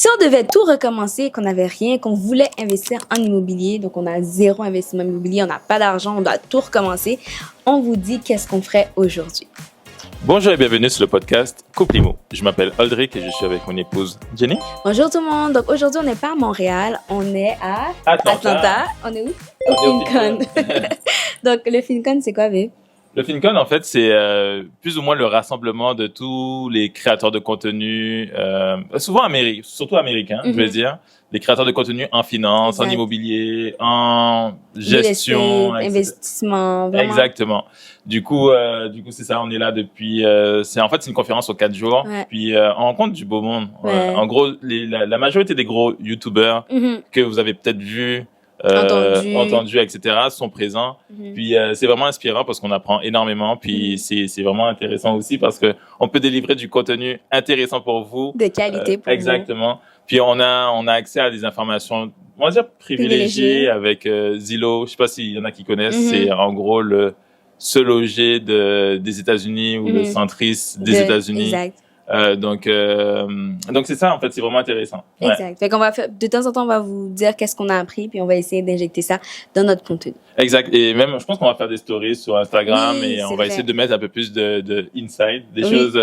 Si on devait tout recommencer, qu'on n'avait rien, qu'on voulait investir en immobilier, donc on a zéro investissement immobilier, on n'a pas d'argent, on doit tout recommencer, on vous dit qu'est-ce qu'on ferait aujourd'hui. Bonjour et bienvenue sur le podcast Couple Imo. Je m'appelle Aldric et je suis avec mon épouse Jenny. Bonjour tout le monde. Donc aujourd'hui, on n'est pas à Montréal, on est à Atlanta. On est où? Au FinCon. Donc le FinCon, c'est quoi, Viv? Le FinCon, en fait, c'est plus ou moins le rassemblement de tous les créateurs de contenu, souvent surtout américains, je vais dire, les créateurs de contenu en finance, en immobilier, en gestion, investissement. Vraiment. Exactement. Du coup, c'est ça. On est là depuis. C'est une conférence aux 4 jours. Ouais. Puis on rencontre du beau monde. Ouais. En gros, la majorité des gros YouTubers que vous avez peut-être vus. Entendu, etc., sont présents. Puis c'est vraiment inspirant parce qu'on apprend énormément. Puis c'est vraiment intéressant aussi parce que on peut délivrer du contenu intéressant pour vous. De qualité pour exactement. Vous. Puis on a accès à des informations, on va dire privilégiées avec Zillow. Je sais pas s'il y en a qui connaissent. C'est en gros le seul loger des États-Unis ou le centris des États-Unis. Exact. Donc c'est ça, en fait, c'est vraiment intéressant. Ouais. Exact. Fait qu'on va faire, de temps en temps, on va vous dire qu'est-ce qu'on a appris, puis on va essayer d'injecter ça dans notre contenu. Exact. Et même, je pense qu'on va faire des stories sur Instagram et on va essayer de mettre un peu plus de insight, des choses.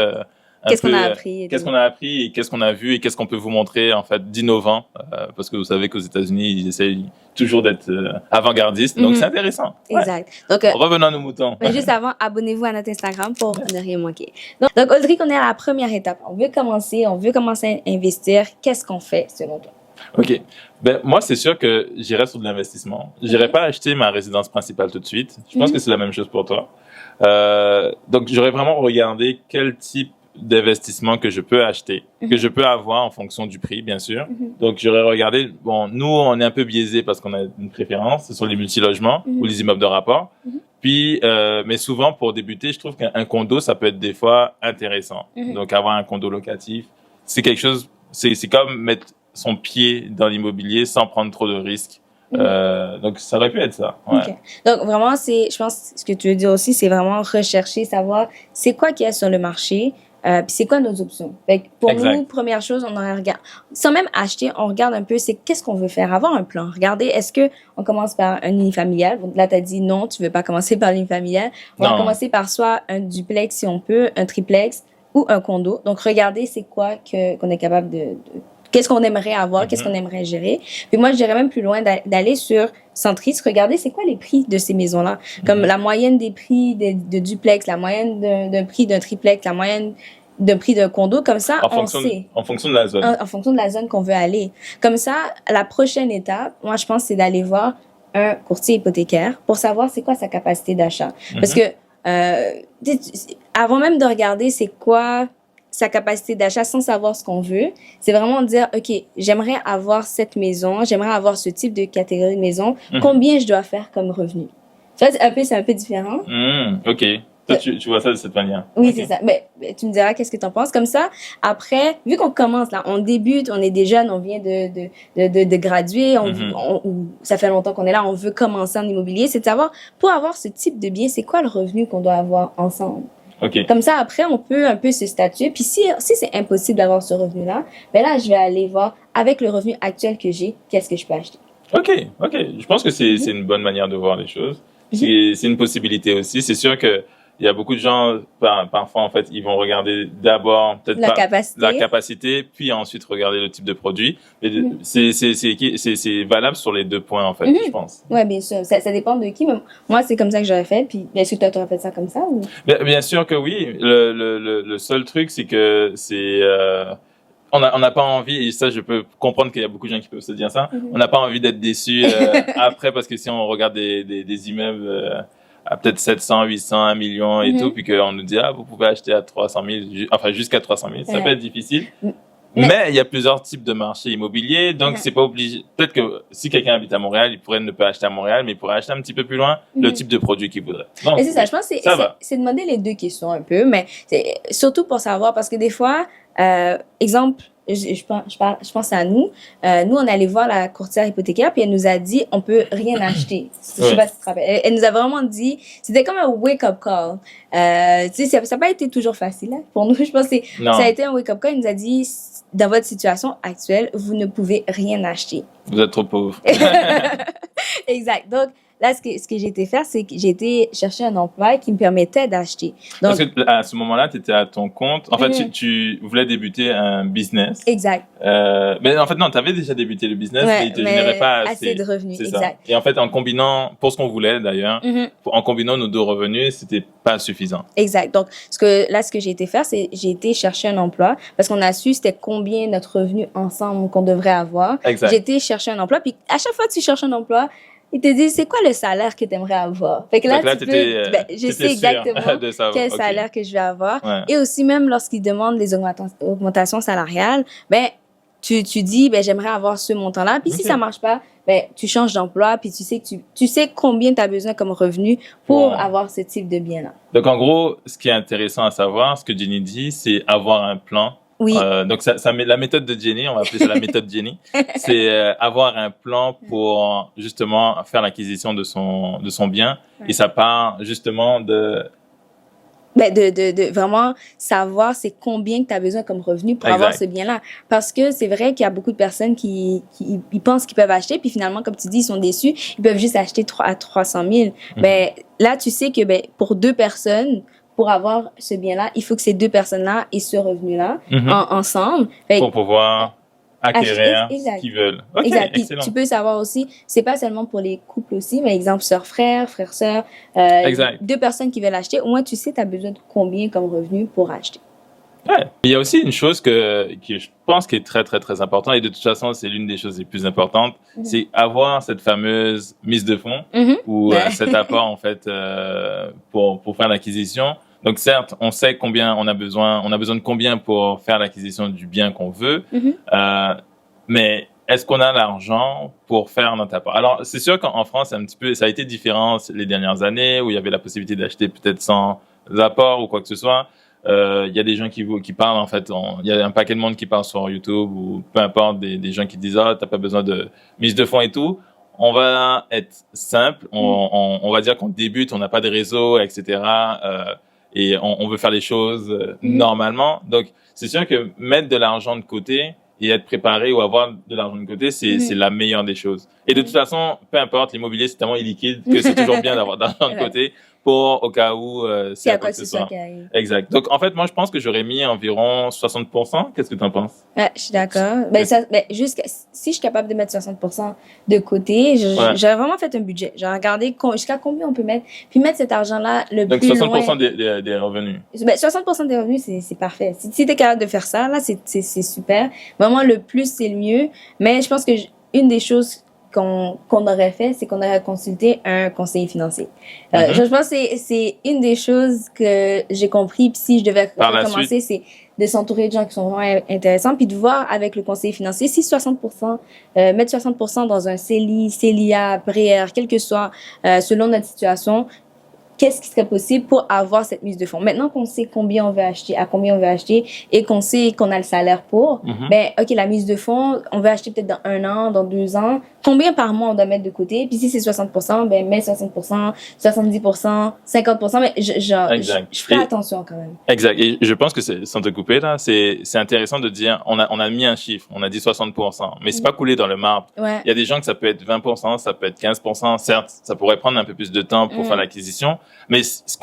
Qu'est-ce qu'on a appris? Qu'est-ce qu'on a appris et qu'est-ce qu'on a vu et qu'est-ce qu'on peut vous montrer, en fait, d'innovant. Parce que vous savez qu'aux États-Unis, ils essayent toujours d'être avant-gardistes. Donc, c'est intéressant. Exact. Ouais. Donc, revenons à nos moutons. Mais juste avant, abonnez-vous à notre Instagram pour ne rien manquer. Donc Audrey, on est à la première étape. On veut commencer à investir. Qu'est-ce qu'on fait, selon toi? OK. Ben, moi, c'est sûr que j'irai sur de l'investissement. J'irai pas acheter ma résidence principale tout de suite. Je pense que c'est la même chose pour toi. Donc, j'aurais vraiment regardé quel type d'investissement que je peux acheter, que je peux avoir en fonction du prix, bien sûr. Donc, j'aurais regardé, bon, nous, on est un peu biaisé parce qu'on a une préférence, ce sont les multilogements ou les immeubles de rapport. Puis, mais souvent, pour débuter, je trouve qu'un condo, ça peut être des fois intéressant. Donc, avoir un condo locatif, c'est quelque chose, c'est comme mettre son pied dans l'immobilier sans prendre trop de risques. Donc, ça aurait pu être ça. Ouais. Okay. Donc, vraiment, je pense, ce que tu veux dire aussi, c'est vraiment rechercher, savoir c'est quoi qu'il y a sur le marché, puis c'est quoi nos options. Fait que pour nous, première chose, on regarde, sans même acheter, on regarde un peu, c'est qu'est-ce qu'on veut faire, avoir un plan. Regardez, est-ce que on commence par un unifamilial? Donc là, t'as dit non, tu veux pas commencer par l'unifamilial. On va commencer par soit un duplex si on peut, un triplex ou un condo. Donc, regardez c'est quoi qu'on est capable qu'est-ce qu'on aimerait avoir, qu'est-ce qu'on aimerait gérer. Puis moi, je dirais même plus loin d'aller sur Centris, regarder c'est quoi les prix de ces maisons-là. Comme la moyenne des prix de duplex, la moyenne d'un prix d'un triplex, la moyenne d'un prix d'un condo. Comme ça, on sait. En fonction de la zone. En fonction de la zone qu'on veut aller. Comme ça, la prochaine étape, moi, je pense, c'est d'aller voir un courtier hypothécaire pour savoir c'est quoi sa capacité d'achat. Parce que avant même de regarder c'est quoi sa capacité d'achat sans savoir ce qu'on veut, c'est vraiment dire, OK, j'aimerais avoir cette maison, j'aimerais avoir ce type de catégorie de maison, combien je dois faire comme revenu? C'est un peu différent. OK. Toi, tu vois ça de cette manière. Oui, c'est ça. Mais tu me diras qu'est-ce que tu en penses. Comme ça, après, vu qu'on commence là, on débute, on est des jeunes, on vient de graduer, ça fait longtemps qu'on est là, on veut commencer en immobilier, c'est de savoir, pour avoir ce type de bien, c'est quoi le revenu qu'on doit avoir ensemble? Okay. Comme ça, après, on peut un peu se statuer. Puis si c'est impossible d'avoir ce revenu-là, ben là, je vais aller voir, avec le revenu actuel que j'ai, qu'est-ce que je peux acheter. OK. Je pense que c'est une bonne manière de voir les choses. C'est une possibilité aussi. C'est sûr que il y a beaucoup de gens, parfois, en fait, ils vont regarder d'abord peut-être la capacité, puis ensuite regarder le type de produit. Mais c'est valable sur les deux points, en fait, je pense. Ouais, bien sûr. Ça dépend de qui. Mais moi, c'est comme ça que j'aurais fait. Puis, est-ce que toi, tu aurais fait ça comme ça ou? Bien sûr que oui. Le seul truc, c'est que on n'a pas envie, et ça, je peux comprendre qu'il y a beaucoup de gens qui peuvent se dire ça. On n'a pas envie d'être déçus après, parce que si on regarde des immeubles à peut-être 700, 800, 1 million et tout, puis qu'on nous dit, vous pouvez acheter à 300 000, enfin jusqu'à 300 000, ça peut être difficile. Mais il y a plusieurs types de marchés immobiliers, donc c'est pas obligé. Peut-être que si quelqu'un habite à Montréal, il pourrait ne pas acheter à Montréal, mais il pourrait acheter un petit peu plus loin le type de produit qu'il voudrait. Et c'est ça, je pense que c'est demander les deux questions un peu, mais c'est surtout pour savoir, parce que des fois, exemple, je pense à nous. Nous, on allait voir la courtière hypothécaire, puis elle nous a dit, on peut rien acheter. Je sais pas si tu te rappelles. Elle nous a vraiment dit, c'était comme un wake-up call. Tu sais, ça n'a pas été toujours facile, hein. Pour nous, je pense que ça a été un wake-up call. Elle nous a dit, dans votre situation actuelle, vous ne pouvez rien acheter. Vous êtes trop pauvre. Exact. Donc, là, ce que j'ai été faire, c'est que j'ai été chercher un emploi qui me permettait d'acheter. Donc, parce que à ce moment-là, tu étais à ton compte. En fait, tu voulais débuter un business. Exact. Mais en fait, non, tu avais déjà débuté le business, mais il te générait pas assez de revenus. C'est exact. Ça. Et en fait, en combinant, pour ce qu'on voulait d'ailleurs, en combinant nos deux revenus, c'était pas suffisant. Exact. Donc, ce que j'ai été faire, c'est j'ai été chercher un emploi parce qu'on a su c'était combien notre revenu ensemble qu'on devrait avoir. Exact. J'ai été chercher un emploi, puis à chaque fois que tu cherches un emploi, ils te disent, c'est quoi le salaire que tu aimerais avoir? Fait que là, je sais exactement quel salaire que je vais avoir. Ouais. Et aussi, même lorsqu'ils demandent les augmentations salariales, tu dis, j'aimerais avoir ce montant-là. Puis si ça marche pas, tu changes d'emploi, puis tu sais combien tu as besoin comme revenu pour avoir ce type de bien-là. Donc, en gros, ce qui est intéressant à savoir, ce que Jenny dit, c'est avoir un plan. Oui. Donc, la méthode de Jenny, on va appeler ça la méthode Jenny, c'est avoir un plan pour justement faire l'acquisition de son bien. Et ça part justement de vraiment savoir c'est combien que tu as besoin comme revenu pour avoir ce bien-là. Parce que c'est vrai qu'il y a beaucoup de personnes qui ils pensent qu'ils peuvent acheter, puis finalement, comme tu dis, ils sont déçus, ils peuvent juste acheter à 300 000. Là, tu sais que pour 2 personnes, pour avoir ce bien-là, il faut que ces 2 personnes-là aient ce revenu-là ensemble. Pour pouvoir acquérir ce qu'ils veulent. Okay, exact. Puis excellent. tu peux savoir aussi, c'est pas seulement pour les couples aussi, mais exemple sœur-frère, frère-sœur, 2 personnes qui veulent acheter, au moins tu sais tu as besoin de combien comme revenu pour acheter. Ouais. Il y a aussi une chose qui je pense qui est très très très importante, et de toute façon c'est l'une des choses les plus importantes, c'est avoir cette fameuse mise de fonds ou cet apport en fait pour faire l'acquisition. Donc certes, on sait combien on a besoin de combien pour faire l'acquisition du bien qu'on veut, mais est-ce qu'on a l'argent pour faire notre apport? Alors c'est sûr qu'en France, ça a été différent les dernières années où il y avait la possibilité d'acheter peut-être sans apport ou quoi que ce soit. Il y a des gens qui parlent en fait, il y a un paquet de monde qui parle sur YouTube ou peu importe, des gens qui disent t'as pas besoin de mise de fonds et tout. On va être simple, on va dire qu'on débute, on n'a pas de réseau, etc. Et on veut faire les choses normalement. Donc c'est sûr que mettre de l'argent de côté et être préparé ou avoir de l'argent de côté, c'est la meilleure des choses. Et de toute façon, peu importe, l'immobilier c'est tellement illiquide que c'est toujours bien d'avoir de l'argent de côté. Au cas où c'est à quoi que ce soit. Exact. Donc en fait, moi je pense que j'aurais mis environ 60%. Qu'est-ce que tu en penses? Je suis d'accord. Si je suis capable de mettre 60% de côté, j'aurais vraiment fait un budget. J'aurais regardé jusqu'à combien on peut mettre, puis mettre cet argent-là le plus loin. Donc 60% des revenus. 60% des revenus, c'est parfait. Si tu es capable de faire ça, là, c'est super. Vraiment, le plus, c'est le mieux. Mais je pense que une des choses qu'on aurait fait, c'est qu'on aurait consulté un conseiller financier. Je pense que c'est une des choses que j'ai compris. Puis si je devais recommencer, c'est de s'entourer de gens qui sont vraiment intéressants, puis de voir avec le conseiller financier si 60%, mettre 60% dans un CELI, CELIA, PREER, quel que soit, selon notre situation, qu'est-ce qui serait possible pour avoir cette mise de fonds. Maintenant qu'on sait combien on veut acheter, à combien on veut acheter, et qu'on sait qu'on a le salaire pour, OK, la mise de fonds, on veut acheter peut-être dans 1 an, dans 2 ans. Combien par mois on doit mettre de côté? Puis si c'est 60%, mets 60%, 70%, 50%, mais je ferai attention quand même. Exact. Et je pense que sans te couper, là, c'est intéressant de dire, on a mis un chiffre, on a dit 60%, mais c'est pas coulé dans le marbre. Ouais. Il y a des gens que ça peut être 20%, ça peut être 15%, certes, ça pourrait prendre un peu plus de temps pour faire l'acquisition, mais ce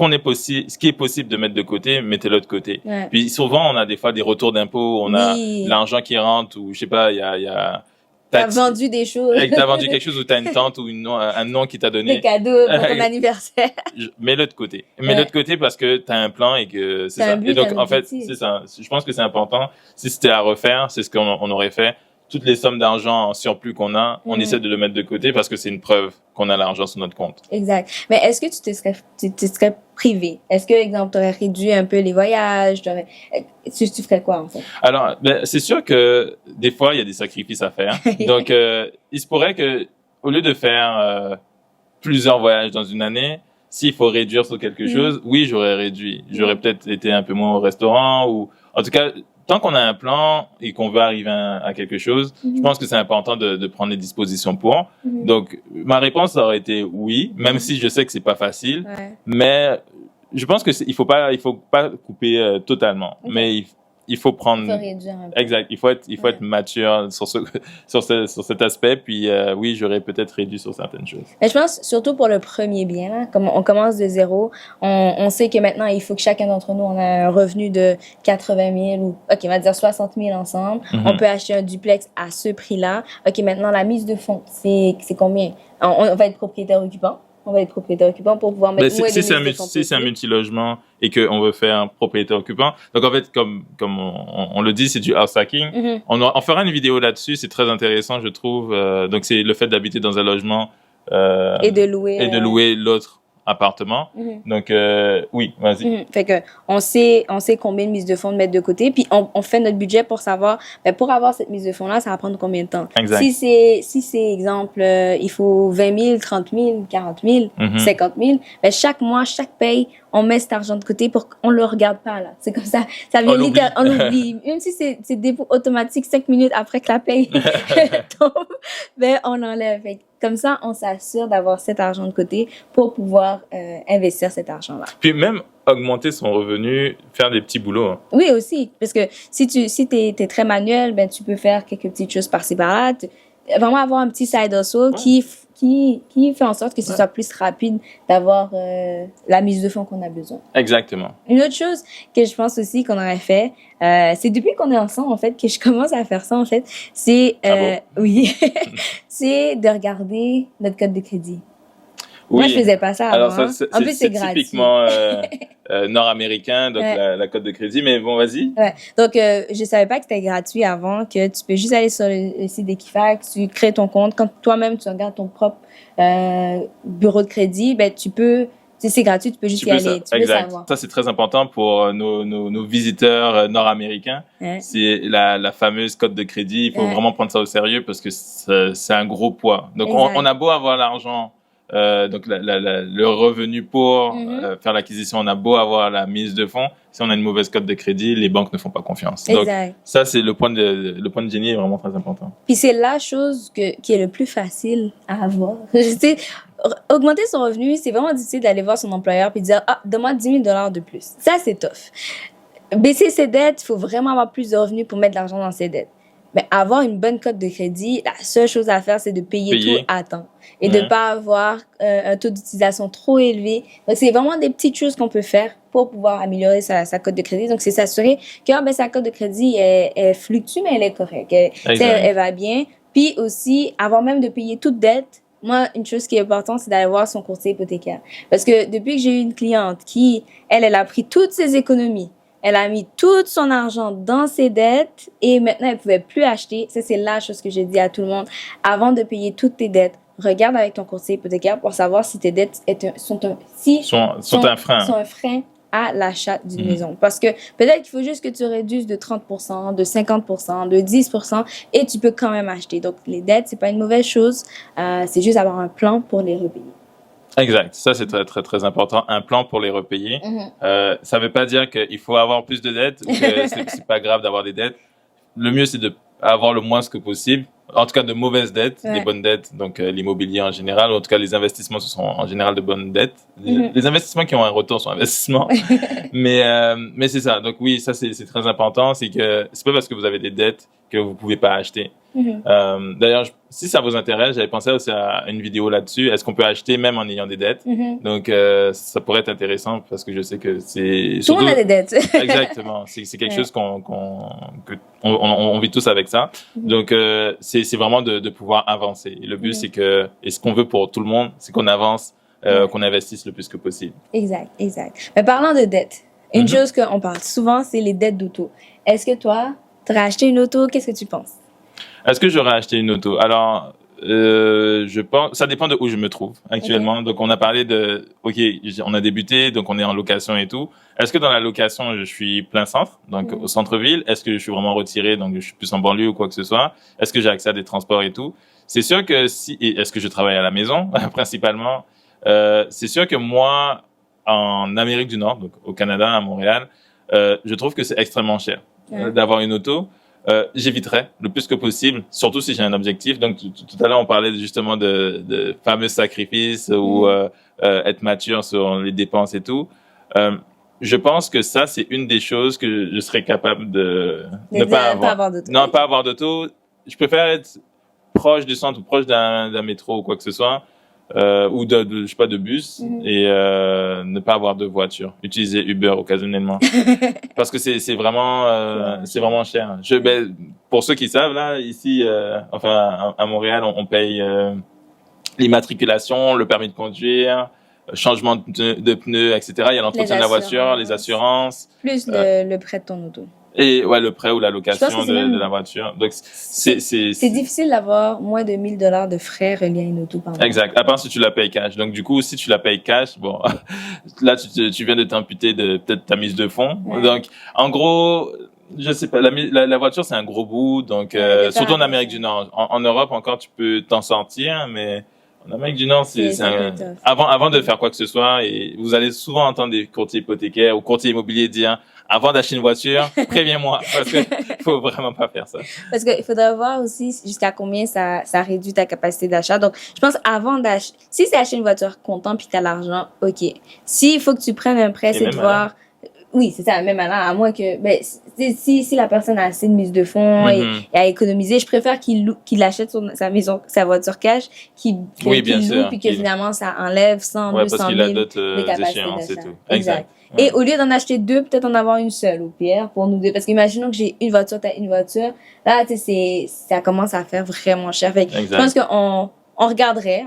qui est possible de mettre de côté, mettez-le de côté. Ouais. Puis souvent, on a des fois des retours d'impôts, on a l'argent qui rentre, ou je sais pas, il y a t'as vendu des choses. T'as vendu quelque chose, ou t'as une tante ou un nom qui t'a donné. Des cadeaux pour ton anniversaire. Mets-le de côté. Mets-le de côté parce que t'as un plan et que c'est ça. Et donc, en fait, c'est ça. Je pense que c'est important. Si c'était à refaire, c'est ce qu'on aurait fait. Toutes les sommes d'argent en surplus qu'on a, on essaie de le mettre de côté parce que c'est une preuve qu'on a l'argent sur notre compte. Exact. Mais est-ce que tu te serais privé? Est-ce que, exemple, tu aurais réduit un peu les voyages? Tu ferais quoi, en fait? Alors, c'est sûr que des fois, il y a des sacrifices à faire. Donc, il se pourrait que, au lieu de faire plusieurs voyages dans une année, s'il faut réduire sur quelque chose, oui, j'aurais réduit. J'aurais peut-être été un peu moins au restaurant ou, en tout cas, tant qu'on a un plan et qu'on veut arriver à quelque chose, je pense que c'est important de prendre les dispositions pour. Donc, ma réponse aurait été oui, même si je sais que c'est pas facile, mais je pense que il faut pas couper totalement, mais il faut prendre. Il faut réduire un peu. Exact. Il faut être mature sur cet aspect. Puis oui, j'aurais peut-être réduit sur certaines choses. Mais je pense surtout pour le premier bien, là, comme on commence de zéro, on sait que maintenant il faut que chacun d'entre nous on a un revenu de 80 000 ou ok, on va dire 60 000 ensemble. On peut acheter un duplex à ce prix-là. Ok, maintenant la mise de fonds, c'est combien? On va être propriétaire occupant. On va être propriétaire occupant pour pouvoir mettre si c'est un multilogement et qu'on veut faire un propriétaire occupant, donc en fait, comme on le dit, c'est du house hacking. On fera une vidéo là-dessus, c'est très intéressant, je trouve. Donc, c'est le fait d'habiter dans un logement et de louer l'autre appartement. Donc, oui, vas-y. Fait que on sait combien de mise de fonds de mettre de côté, puis on fait notre budget pour savoir, pour avoir cette mise de fonds-là, ça va prendre combien de temps. Exact. Si c'est exemple, il faut 20 000, 30 000, 40 000, 50 000, chaque mois, chaque paye, on met cet argent de côté pour qu'on le regarde pas, là. C'est comme ça vient littéralement, on oublie. Même si c'est dépôt automatique 5 minutes après que la paye tombe, on enlève. Fait comme ça, on s'assure d'avoir cet argent de côté pour pouvoir investir cet argent-là. Puis même augmenter son revenu, faire des petits boulots. Hein. Oui, aussi. Parce que si t'es très manuel, tu peux faire quelques petites choses par-ci par-là. Vraiment avoir un petit side hustle qui fait en sorte que ce soit plus rapide d'avoir la mise de fonds qu'on a besoin. Exactement. Une autre chose que je pense aussi qu'on aurait fait, c'est depuis qu'on est ensemble, en fait, que je commence à faire ça, en fait, c'est, oui, c'est de regarder notre code de crédit. Oui. Moi, je faisais pas ça avant. Alors, ça, en plus, c'est gratuit. Typiquement nord-américain, donc la cote de crédit. Mais bon, vas-y. Ouais. Donc, je savais pas que c'était gratuit avant, que tu peux juste aller sur le site d'Equifax, tu crées ton compte. Quand toi-même, tu regardes ton propre bureau de crédit, tu peux... C'est gratuit, tu peux juste y aller. Tu peux savoir. Ça, c'est très important pour nos visiteurs nord-américains. Ouais. C'est la fameuse cote de crédit. Il faut vraiment prendre ça au sérieux parce que c'est un gros poids. Donc, on a beau avoir l'argent... donc le revenu pour faire l'acquisition, on a beau avoir la mise de fonds, si on a une mauvaise cote de crédit, les banques ne font pas confiance. Donc ça, c'est le point de génie est vraiment très important. Puis c'est la chose qui est le plus facile à avoir. Augmenter son revenu, c'est vraiment difficile d'aller voir son employeur puis dire donne-moi 10 000 $ de plus. Ça, c'est tough. Baisser ses dettes, il faut vraiment avoir plus de revenus pour mettre de l'argent dans ses dettes. Mais avoir une bonne cote de crédit, la seule chose à faire, c'est de payer tout à temps et de ne pas avoir un taux d'utilisation trop élevé. Donc, c'est vraiment des petites choses qu'on peut faire pour pouvoir améliorer sa cote de crédit. Donc, c'est s'assurer que sa cote de crédit, elle fluctue, mais elle est correcte. Elle va bien. Puis aussi, avant même de payer toute dette, moi, une chose qui est importante, c'est d'aller voir son courtier hypothécaire. Parce que depuis que j'ai eu une cliente qui, elle a pris toutes ses économies, elle a mis tout son argent dans ses dettes et maintenant, elle ne pouvait plus acheter. Ça, c'est la chose que je dis à tout le monde. Avant de payer toutes tes dettes, regarde avec ton courtier hypothécaire pour savoir si tes dettes sont un frein à l'achat d'une maison. Parce que peut-être qu'il faut juste que tu réduises de 30%, de 50%, de 10% et tu peux quand même acheter. Donc, les dettes, ce n'est pas une mauvaise chose. C'est juste avoir un plan pour les repayer. Exact. Ça, c'est très, très, très important. Un plan pour les repayer. Ça veut pas dire qu'il faut avoir plus de dettes ou que c'est pas grave d'avoir des dettes. Le mieux, c'est d'avoir le moins que possible. En tout cas, de mauvaises dettes, des bonnes dettes. Donc, l'immobilier en général, ou en tout cas, les investissements, ce sont en général de bonnes dettes. Les investissements qui ont un retour sont investissements. Mais c'est ça. Donc, oui, ça, c'est très important. C'est que c'est pas parce que vous avez des dettes que vous pouvez pas acheter. D'ailleurs, si ça vous intéresse, j'avais pensé aussi à une vidéo là-dessus. Est-ce qu'on peut acheter même en ayant des dettes? Donc, ça pourrait être intéressant parce que je sais que c'est... Tout le monde a des dettes. Exactement. C'est quelque chose qu'on vit tous avec ça. Donc, c'est vraiment de pouvoir avancer. Et le but, c'est que... Et ce qu'on veut pour tout le monde, c'est qu'on avance, qu'on investisse le plus que possible. Exact. Mais parlant de dettes, une chose qu'on parle souvent, c'est les dettes d'auto. Est-ce que toi, tu aurais acheté une auto? Qu'est-ce que tu penses? Est-ce que j'aurais acheté une auto? Alors, je pense, ça dépend de où je me trouve actuellement. Donc, on a parlé on a débuté, donc on est en location et tout. Est-ce que dans la location, je suis plein centre, donc au centre-ville? Est-ce que je suis vraiment retiré, donc je suis plus en banlieue ou quoi que ce soit? Est-ce que j'ai accès à des transports et tout? C'est sûr que est-ce que je travaille à la maison, principalement? C'est sûr que moi, en Amérique du Nord, donc au Canada, à Montréal, je trouve que c'est extrêmement cher. d'avoir une auto, j'éviterais le plus que possible, surtout si j'ai un objectif. Donc tout à l'heure on parlait justement de fameux sacrifices ou être mature sur les dépenses et tout. Je pense que ça c'est une des choses que je serais capable de ne pas avoir. Non, pas avoir d'auto. Je préfère être proche du centre ou proche d'un métro ou quoi que ce soit. Ou je sais pas, de bus et ne pas avoir de voiture, utiliser Uber occasionnellement parce que c'est vraiment cher. Pour ceux qui savent là ici enfin à Montréal on paye l'immatriculation, le permis de conduire, changement de pneus, etc. Il y a l'entretien de la voiture, les assurances, plus le prêt de ton auto. Et ouais, le prêt ou la location de la voiture. Donc c'est difficile d'avoir moins de 1 000 $ de frais reliés à une auto par mois. Exact. À part si tu la payes cash. Donc du coup, si tu la payes cash, bon, là tu viens de t'amputer de peut-être ta mise de fonds. Ouais. Donc en gros, je sais pas, la voiture c'est un gros bout. Donc surtout en Amérique du Nord. En Europe encore tu peux t'en sortir, mais en Amérique du Nord avant de faire quoi que ce soit, et vous allez souvent entendre des courtiers hypothécaires ou courtiers immobiliers dire avant d'acheter une voiture, préviens-moi, parce que faut vraiment pas faire ça. Parce qu'il faudra voir aussi jusqu'à combien ça réduit ta capacité d'achat. Donc, je pense avant d'acheter, si c'est acheter une voiture comptant puis t'as l'argent, ok. S'il faut que tu prennes un prêt, c'est de voir, oui, c'est ça, même à moins que, si la personne a assez de mise de fonds et a économisé, je préfère qu'il achète sa voiture cash, qu'il loue, puis que finalement ça enlève 100, 200 000 de capacité d'achat. Exact. Ouais. Et au lieu d'en acheter deux, peut-être en avoir une seule, au pire, pour nous deux. Parce qu'imaginons que j'ai une voiture, t'as une voiture. Là, tu sais, ça commence à faire vraiment cher. Fait que je pense qu'on regarderait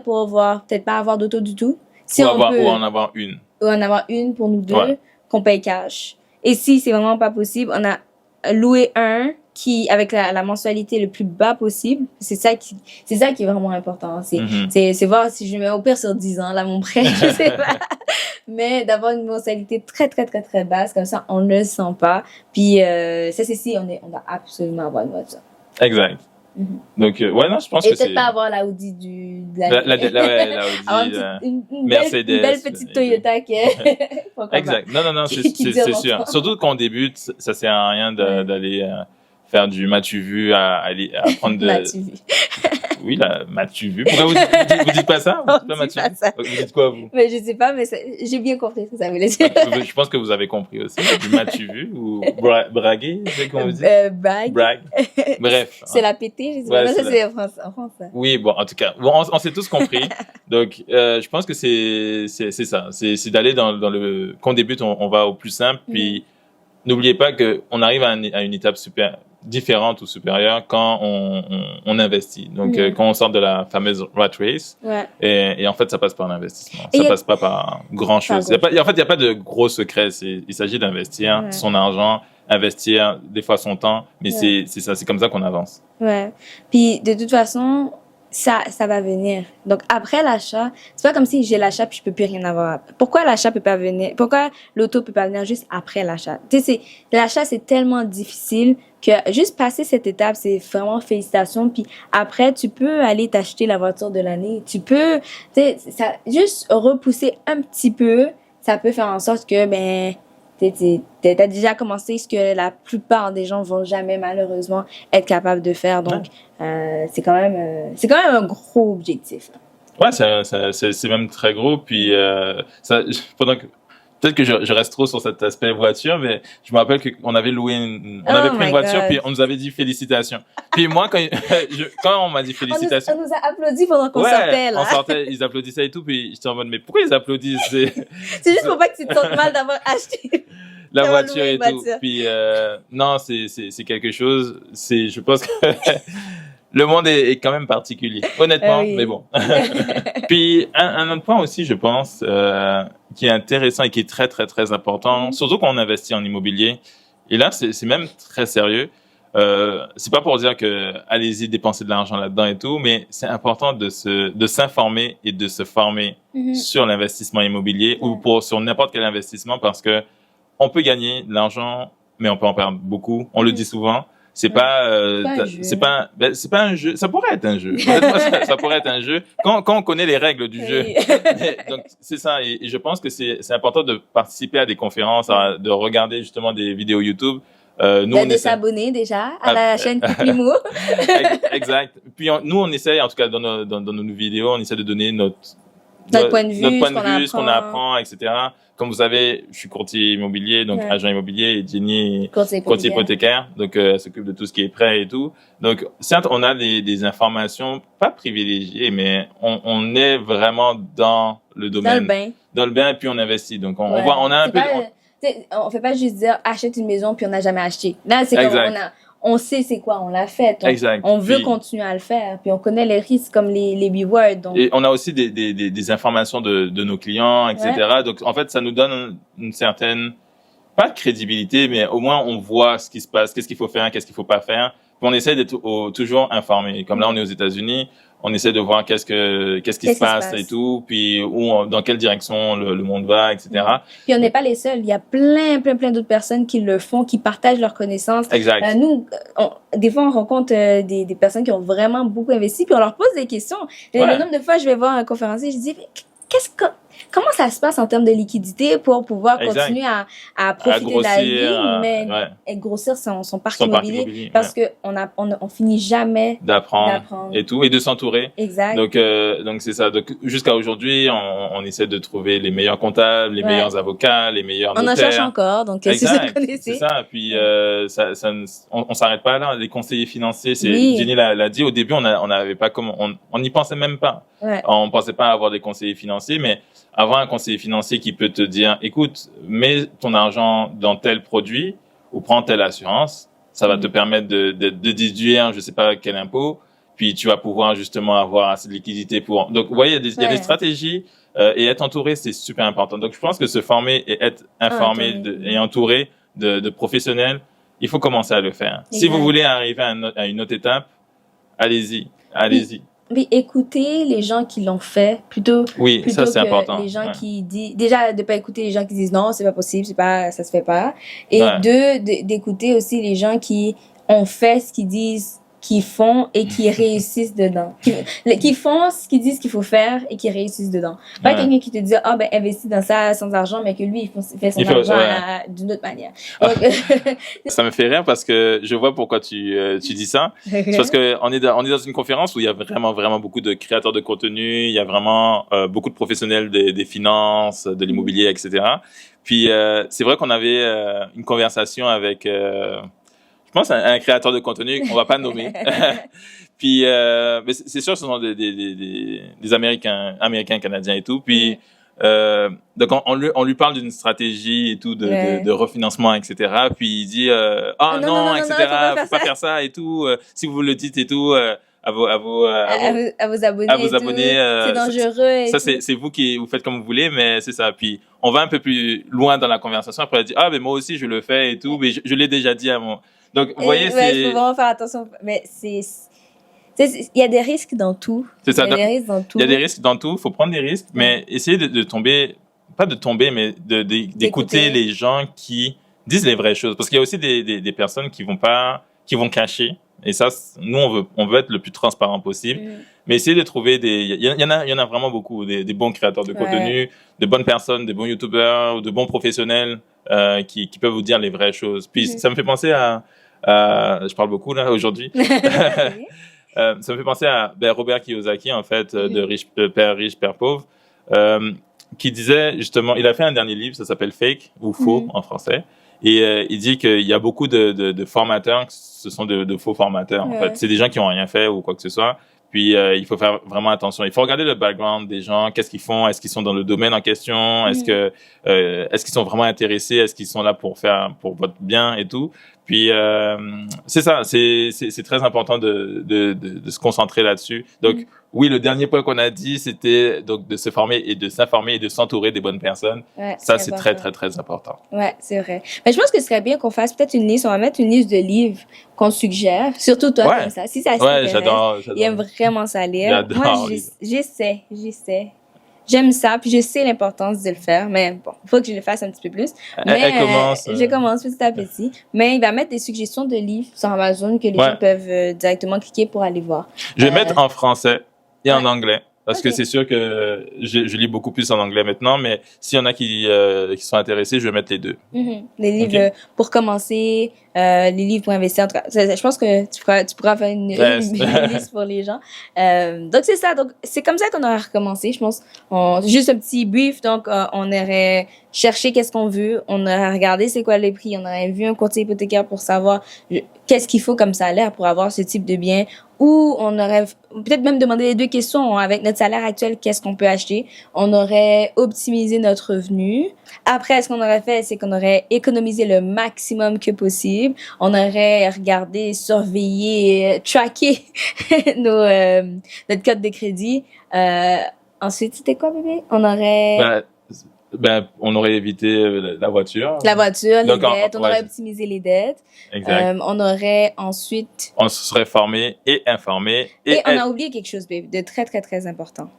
pour voir, peut-être pas avoir d'auto du tout. Si ou en avoir une. Ou en avoir une pour nous deux, qu'on paye cash. Et si c'est vraiment pas possible, on a loué un qui, avec la mensualité le plus bas possible. C'est ça qui est vraiment important. C'est voir si je mets au pire sur 10 ans, là, mon prêt, je sais pas. Mais d'avoir une mensualité très, très, très, très basse, comme ça, on ne le sent pas. Puis, ça, c'est si on doit absolument avoir une voiture. Exact. Donc, non, je pense que c'est... Et peut-être pas avoir la Audi la Audi, une Mercedes. Une belle petite Toyota qui est... Exact. Non, c'est sûr. Surtout quand on débute, ça sert à rien d'aller faire du m'as-tu vu à prendre de... M'as-tu vu. Oui, la m'as-tu vu. Pourquoi vous dites pas ça? Vous dites pas ça. Vous dites quoi, vous? Mais je sais pas, mais j'ai bien compris ce que ça voulait dire. Je pense que vous avez compris aussi. Du m'as-tu vu ou braguer, c'est qu'on vous dit? Brag. Bref. C'est la pété, je sais pas. Non, ça c'est en français. Oui, bon, en tout cas, on s'est tous compris. Donc, je pense que c'est ça. C'est d'aller dans le, quand on débute, on va au plus simple, puis n'oubliez pas que on arrive à une étape différente ou supérieure quand on investit. Donc, quand on sort de la fameuse rat race, et en fait, ça passe par l'investissement. Ça passe pas par grand chose. En fait, il n'y a pas de gros secret. Il s'agit d'investir son argent, investir des fois son temps, mais c'est ça, c'est comme ça qu'on avance. Ouais. Puis, de toute façon, ça va venir. Donc, après l'achat, c'est pas comme si j'ai l'achat puis je peux plus rien avoir. Pourquoi l'achat peut pas venir? Pourquoi l'auto peut pas venir juste après l'achat? Tu sais, l'achat, c'est tellement difficile que juste passer cette étape, c'est vraiment félicitations. Puis après, tu peux aller t'acheter la voiture de l'année. Tu peux, tu sais, ça, juste repousser un petit peu, ça peut faire en sorte que, t'as déjà commencé ce que la plupart des gens vont jamais malheureusement être capables de faire. Donc, c'est quand même un gros objectif. Ouais, c'est même très gros. Puis peut-être que je reste trop sur cet aspect voiture, mais je me rappelle qu'on avait loué on avait pris une voiture, puis on nous avait dit félicitations. Puis moi, quand on m'a dit félicitations. On nous a applaudi pendant qu'on sortait, là. On sortait, ils applaudissaient et tout, puis j'étais en mode, mais pourquoi ils applaudissent? C'est juste pour pas que tu te sentes mal d'avoir acheté la voiture et tout. Puis, non, c'est quelque chose, je pense que le monde est quand même particulier, honnêtement, mais bon. Puis, un autre point aussi, je pense, qui est intéressant et qui est très, très, très important, surtout quand on investit en immobilier. Et là, c'est même très sérieux. C'est pas pour dire que allez-y dépenser de l'argent là-dedans et tout, mais c'est important de s'informer et de se former sur l'investissement immobilier ou sur n'importe quel investissement, parce que on peut gagner de l'argent, mais on peut en perdre beaucoup. On le dit souvent. C'est pas un jeu. Ça pourrait être un jeu. Ça pourrait être un jeu quand on connaît les règles du jeu. Donc c'est ça. Et je pense que c'est important de participer à des conférences, de regarder justement des vidéos YouTube. Nous, on de s'abonner déjà à la chaîne Pipimo. Exact. Puis nous, on essaie, en tout cas dans nos vidéos, on essaie de donner notre point de vue, ce qu'on apprend, etc. Comme vous savez, je suis courtier immobilier, donc agent immobilier, et Jenny courtier hypothécaire, donc elle s'occupe de tout ce qui est prêt et tout. Donc certes, on a des informations pas privilégiées, mais on est vraiment dans le domaine, dans le bain, et puis on investit. Donc on voit, on a un peu. On fait pas juste dire achète une maison puis on n'a jamais acheté. Là, c'est comme on sait c'est quoi, on l'a fait. On veut continuer à le faire. Puis on connaît les risques comme les rewards. Donc. Et on a aussi des informations de nos clients, etc. Ouais. Donc en fait, ça nous donne une certaine, pas de crédibilité, mais au moins on voit ce qui se passe, qu'est-ce qu'il faut faire, qu'est-ce qu'il faut pas faire. Puis on essaie d'être toujours informé. Comme là, on est aux États-Unis. On essaie de voir qu'est-ce qui se passe et tout, puis dans quelle direction le monde va, etc. Puis on n'est pas les seuls. Il y a plein d'autres personnes qui le font, qui partagent leurs connaissances. Exact. Nous, des fois, on rencontre des personnes qui ont vraiment beaucoup investi, puis on leur pose des questions. Le nombre de fois, je vais voir un conférencier, je dis, comment ça se passe en termes de liquidité pour pouvoir continuer à profiter de la vie, mais grossir son parc immobilier parce que on finit jamais d'apprendre et tout, et de s'entourer. Exact. Donc c'est ça. Donc jusqu'à aujourd'hui, on essaie de trouver les meilleurs comptables, les meilleurs avocats, les meilleurs notaires. On en cherche encore, donc si vous connaissez. C'est ça. Puis on s'arrête pas là. Les conseillers financiers, Jenny l'a dit au début, on n'avait pas on n'y pensait même pas. Ouais. On pensait pas avoir des conseillers financiers, mais avoir un conseiller financier qui peut te dire, écoute, mets ton argent dans tel produit ou prends telle assurance, ça va te permettre de déduire, je sais pas quel impôt, puis tu vas pouvoir justement avoir assez de liquidité pour. Donc, vous voyez, il y a des stratégies et être entouré, c'est super important. Donc, je pense que se former et être informé et entouré de professionnels, il faut commencer à le faire. Exact. Si vous voulez arriver à une autre étape, allez-y. Oui, écouter les gens qui l'ont fait plutôt ça c'est que important. Les gens qui disent déjà de pas écouter les gens qui disent non, c'est pas possible, ça se fait pas. Et d'écouter aussi les gens qui ont fait ce qu'ils disent qu'ils font et qui réussissent dedans. Qui font ce qu'ils disent qu'il faut faire et qui réussissent dedans. Pas quelqu'un qui te dit investis dans ça sans argent, mais que lui il fait son argent d'une autre manière. Donc, ça me fait rire parce que je vois pourquoi tu dis ça. C'est parce que on est dans une conférence où il y a vraiment beaucoup de créateurs de contenu, il y a vraiment beaucoup de professionnels des finances, de l'immobilier, etc. Puis c'est vrai qu'on avait une conversation avec je pense un créateur de contenu qu'on va pas nommer. Puis mais c'est sûr ce sont des Américains, Canadiens et tout. Puis donc on lui parle d'une stratégie et tout de refinancement, etc. Puis il dit non, etc. Faut pas faire ça et tout. Si vous le dites et tout. À vos abonnés, c'est dangereux. Ça c'est vous qui vous faites comme vous voulez, mais c'est ça. Puis on va un peu plus loin dans la conversation. Après elle dit mais moi aussi je le fais et tout, mais je l'ai déjà dit à mon. Donc vous voyez c'est. Il faut vraiment faire attention, mais il y a des risques dans tout. C'est ça. Il y a des risques dans tout. Il y a des risques dans tout. Faut prendre des risques, mais essayer de tomber, pas de tomber, mais d'écouter les gens qui disent les vraies choses, parce qu'il y a aussi des personnes qui vont cacher. Et ça, nous, on veut être le plus transparent possible. Mais essayer de trouver il y en a vraiment beaucoup, des bons créateurs de contenu, de bonnes personnes, des bons youtubeurs, ou de bons professionnels, qui peuvent vous dire les vraies choses. Puis, ça me fait penser je parle beaucoup, là, aujourd'hui. Ça me fait penser à, Robert Kiyosaki, en fait, de Père riche, Père pauvre, qui disait, justement, il a fait un dernier livre, ça s'appelle Fake, ou Faux, en français. Et il dit qu'il y a beaucoup de formateurs, ce sont de faux formateurs. En fait, c'est des gens qui ont rien fait ou quoi que ce soit. Puis il faut faire vraiment attention. Il faut regarder le background des gens, qu'est-ce qu'ils font, est-ce qu'ils sont dans le domaine en question, est-ce qu'ils sont vraiment intéressés, est-ce qu'ils sont là pour votre bien et tout. Puis c'est ça, c'est très important de se concentrer là-dessus. Donc oui, le dernier point qu'on a dit, c'était donc de se former et de s'informer et de s'entourer des bonnes personnes. Ça, c'est très, très, très important. Ouais, c'est vrai. Mais je pense que ce serait bien qu'on fasse peut-être une liste. On va mettre une liste de livres qu'on suggère. Surtout toi, comme ça. Si ça s'intéresse. J'adore. Il aime vraiment ça lire. J'adore. Moi, j'essaie. J'aime ça, puis je sais l'importance de le faire, mais bon, il faut que je le fasse un petit peu plus. Mais je commence petit à petit. Mais il va mettre des suggestions de livres sur Amazon que les gens peuvent directement cliquer pour aller voir. Je vais mettre en français et en anglais, parce que c'est sûr que je lis beaucoup plus en anglais maintenant, mais s'il y en a qui sont intéressés, je vais mettre les deux. Des livres pour commencer, les livres pour investir. En tout cas, je pense que tu pourras faire une liste pour les gens. Donc, c'est ça. Donc, c'est comme ça qu'on aurait recommencé, je pense. Juste un petit brief. Donc, on aurait cherché qu'est-ce qu'on veut. On aurait regardé c'est quoi les prix. On aurait vu un courtier hypothécaire pour savoir qu'est-ce qu'il faut comme salaire pour avoir ce type de bien. Ou on aurait peut-être même demandé les deux questions. Avec notre salaire actuel, qu'est-ce qu'on peut acheter? On aurait optimisé notre revenu. Après, ce qu'on aurait fait, c'est qu'on aurait économisé le maximum que possible. On aurait regardé, surveillé, traqué notre code de crédit. Ensuite, c'était quoi, bébé? On aurait... on aurait évité la voiture. La voiture, les dettes. On aurait optimisé les dettes. Exact. On aurait ensuite... On se serait formé et informé. Et on a oublié quelque chose, babe, de très, très, très important.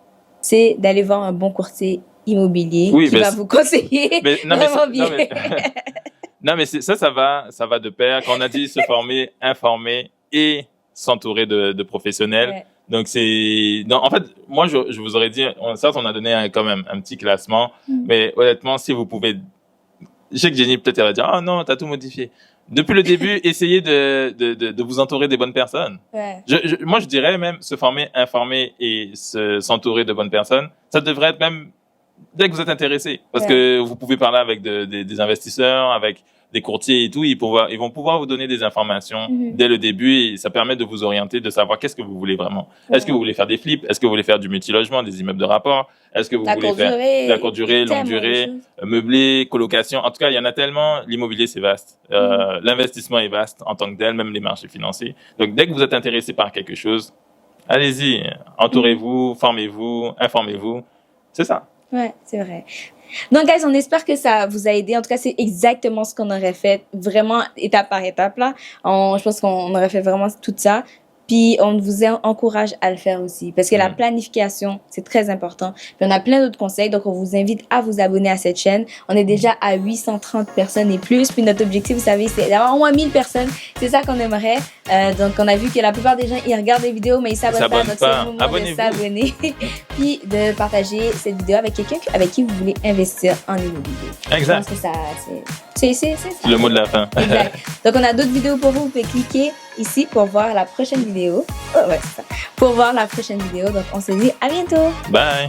C'est d'aller voir un bon courtier immobilier qui va vous conseiller vraiment bien. Non, mais ça va de pair. Quand on a dit se former, informer et s'entourer de professionnels. Ouais. Donc, en fait, moi, je vous aurais dit, certes, on a donné quand même un petit classement, mais honnêtement, si vous pouvez, je sais que Jenny, peut-être, elle va dire, ah non, t'as tout modifié. Depuis le début, essayez de vous entourer des bonnes personnes. Ouais. Moi, je dirais même se former, informer et s'entourer de bonnes personnes. Ça devrait être même dès que vous êtes intéressé. Parce que vous pouvez parler avec des investisseurs, avec des courtiers et tout, ils vont pouvoir vous donner des informations dès le début et ça permet de vous orienter, de savoir qu'est-ce que vous voulez vraiment. Est-ce que vous voulez faire des flips? Est-ce que vous voulez faire du multilogement, des immeubles de rapport? Est-ce que vous voulez faire de la courte durée, longue durée, meublé, colocation? En tout cas, il y en a tellement. L'immobilier, c'est vaste. L'investissement est vaste en tant que tel, même les marchés financiers. Donc, dès que vous êtes intéressé par quelque chose, allez-y, entourez-vous, formez-vous, informez-vous. C'est ça. Ouais, c'est vrai. Donc, guys, on espère que ça vous a aidé. En tout cas, c'est exactement ce qu'on aurait fait, vraiment étape par étape, là. Je pense qu'on aurait fait vraiment tout ça. Puis, on vous encourage à le faire aussi. Parce que la planification, c'est très important. Puis, on a plein d'autres conseils. Donc, on vous invite à vous abonner à cette chaîne. On est déjà à 830 personnes et plus. Puis, notre objectif, vous savez, c'est d'avoir au moins 1000 personnes. C'est ça qu'on aimerait. Donc, on a vu que la plupart des gens, ils regardent les vidéos, mais ils s'abonnent pas. Donc, c'est le moment de s'abonner. Puis, de partager cette vidéo avec quelqu'un avec qui vous voulez investir en immobilier. Exact. Je pense que ça, c'est ça. C'est le mot de la fin. Exact. Donc, on a d'autres vidéos pour vous. Vous pouvez cliquer ici pour voir la prochaine vidéo. Oh, ouais, c'est ça. Pour voir la prochaine vidéo. Donc, on se dit à bientôt. Bye.